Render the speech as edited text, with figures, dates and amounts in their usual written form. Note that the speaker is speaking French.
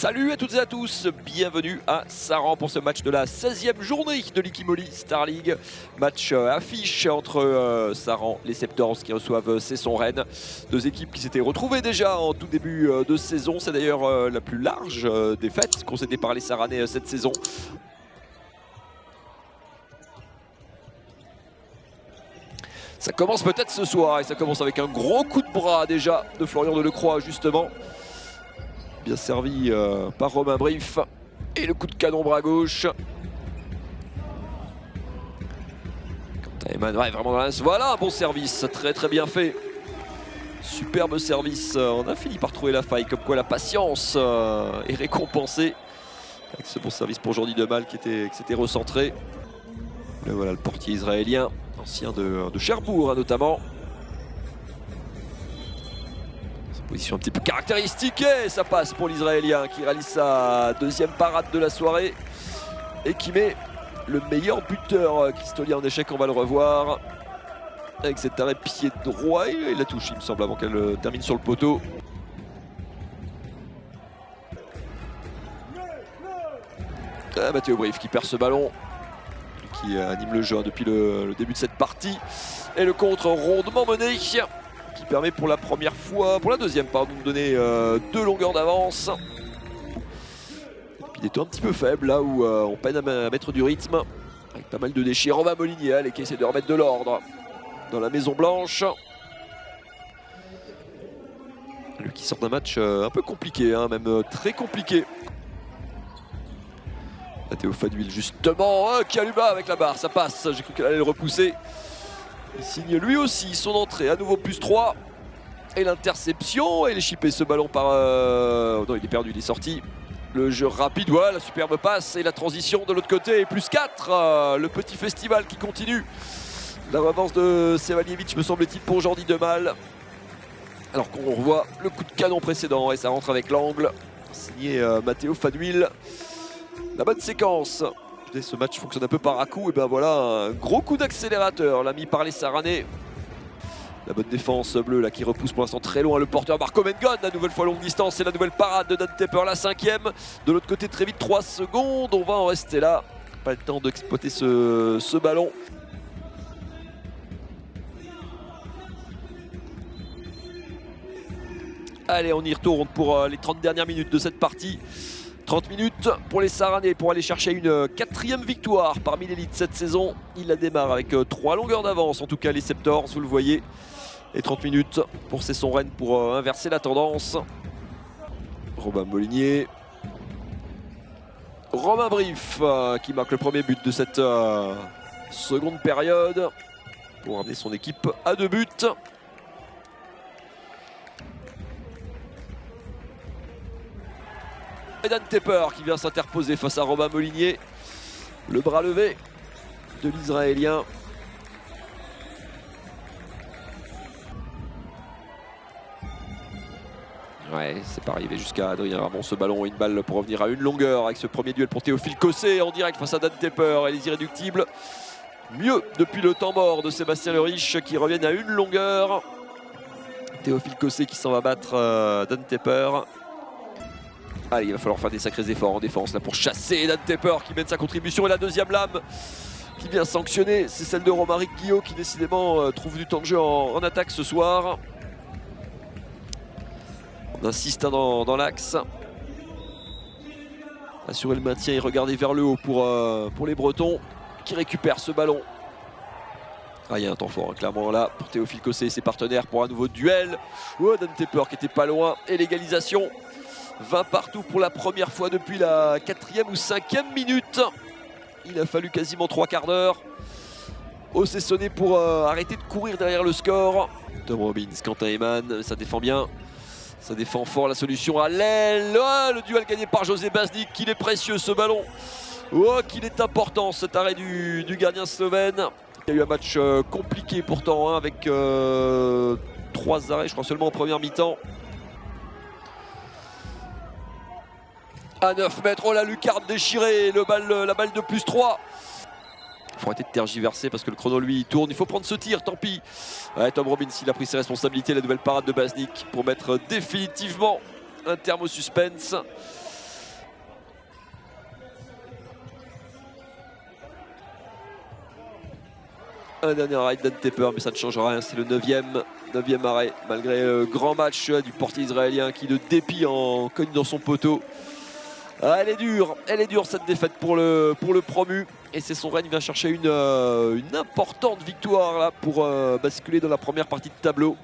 Salut à toutes et à tous, bienvenue à Saran pour ce match de la 16e journée de l'Ikimoli Star League. Match affiche entre Saran, les Septors qui reçoivent Cesson Rennes. Deux équipes qui s'étaient retrouvées déjà en tout début de saison. C'est d'ailleurs la plus large défaite concédée par les Saranais cette saison. Ça commence peut-être ce soir et ça commence avec un gros coup de bras déjà de Florian Delecroix justement. Bien servi par Romain Brief. Et le coup de canon bras gauche. Quant à Eman, ouais, vraiment dans la... Voilà un bon service, très bien fait. Superbe service, on a fini par trouver la faille, comme quoi la patience est récompensée. Avec ce bon service pour Jordi Demal qui s'était recentré. Et voilà le portier israélien, ancien de Cherbourg notamment. Position un petit peu caractéristique et ça passe pour l'Israélien qui réalise sa deuxième parade de la soirée et qui met le meilleur buteur Cristolien en échec, on va le revoir. Avec cet arrêt pied droit, il la touche il me semble avant qu'elle termine sur le poteau. Mathéo Brief qui perd ce ballon, qui anime le jeu depuis le début de cette partie. Et le contre rondement mené qui permet pour la première fois, pour la deuxième pardon, de donner deux longueurs d'avance. Et puis des temps un petit peu faibles là où on peine à mettre du rythme. Avec pas mal de déchets. Romain Molinier qui essaie de remettre de l'ordre dans la Maison Blanche. Lui qui sort d'un match un peu compliqué, même très compliqué. Mathéo Fadouil justement, qui allume avec la barre, ça passe, j'ai cru qu'elle allait le repousser. Il signe lui aussi son entrée, à nouveau +3. Et l'interception, et il est chippé ce ballon par... Non, il est perdu, il est sorti. Le jeu rapide, voilà, la superbe passe et la transition de l'autre côté. Et +4, le petit festival qui continue. La revanche de Sevalievich, me semble-t-il, pour Jordi Demal. Alors qu'on revoit le coup de canon précédent et ça rentre avec l'angle. Signé Mathéo Fadouil. La bonne séquence. Ce match fonctionne un peu par à-coup, et ben voilà un gros coup d'accélérateur, l'a mis par les Saranais. La bonne défense bleue là qui repousse pour l'instant très loin le porteur Marco Mengon, la nouvelle fois longue distance et la nouvelle parade de Dan Tepper, la 5e. De l'autre côté très vite 3 secondes, on va en rester là. Pas le temps d'exploiter ce ballon. Allez, on y retourne pour les 30 dernières minutes de cette partie. 30 minutes pour les Saranais pour aller chercher une 4e victoire parmi l'élite cette saison. Il la démarre avec 3 longueurs d'avance, en tout cas les Septors, vous le voyez. Et 30 minutes pour Cesson Rennes pour inverser la tendance. Romain Molinier. Romain Brief qui marque le premier but de cette seconde période pour amener son équipe à 2 buts. Dan Tepper qui vient s'interposer face à Romain Molinier. Le bras levé de l'Israélien. Ouais, c'est pas arrivé jusqu'à Adrien Ramon ce ballon. Une balle pour revenir à une longueur avec ce premier duel pour Théophile Cossé en direct face à Dan Tepper et les Irréductibles. Mieux depuis le temps mort de Sébastien Le Riche qui reviennent à une longueur. Théophile Cossé qui s'en va battre Dan Tepper. Allez, il va falloir faire des sacrés efforts en défense là pour chasser Dan Tepper qui mène sa contribution. Et la deuxième lame qui vient sanctionner, c'est celle de Romaric Guillot qui décidément trouve du temps de jeu en attaque ce soir. On insiste dans l'axe. Assurer le maintien et regarder vers le haut pour les Bretons qui récupèrent ce ballon. Ah, il y a un temps fort clairement là pour Théophile Cossé et ses partenaires pour un nouveau duel. Oh, Dan Tepper qui était pas loin et l'égalisation. 20 partout pour la première fois depuis la 4e ou 5e minute. Il a fallu quasiment 3 quarts d'heure au Cessonnet pour arrêter de courir derrière le score. Tom Robbins, Quentin Eman, ça défend bien. Ça défend fort la solution à l'aile. Oh, le duel gagné par José Baznik, qu'il est précieux ce ballon. Oh, qu'il est important cet arrêt du gardien slovène. Il y a eu un match compliqué pourtant avec 3 arrêts, je crois seulement en première mi-temps. À 9 mètres, oh la lucarne déchirée, la balle de +3. Il faut arrêter de tergiverser parce que le chrono lui il tourne, il faut prendre ce tir, tant pis. Ouais, Tom Robbins il a pris ses responsabilités, la nouvelle parade de Baznik pour mettre définitivement un terme au suspense. Un dernier arrêt d'Antepper, mais ça ne change rien. C'est le 9e arrêt, malgré le grand match du portier israélien qui, de dépit, en cogne dans son poteau. Ah, elle est dure cette défaite pour le promu. Et c'est son Rennes qui vient chercher une importante victoire là pour basculer dans la première partie de tableau.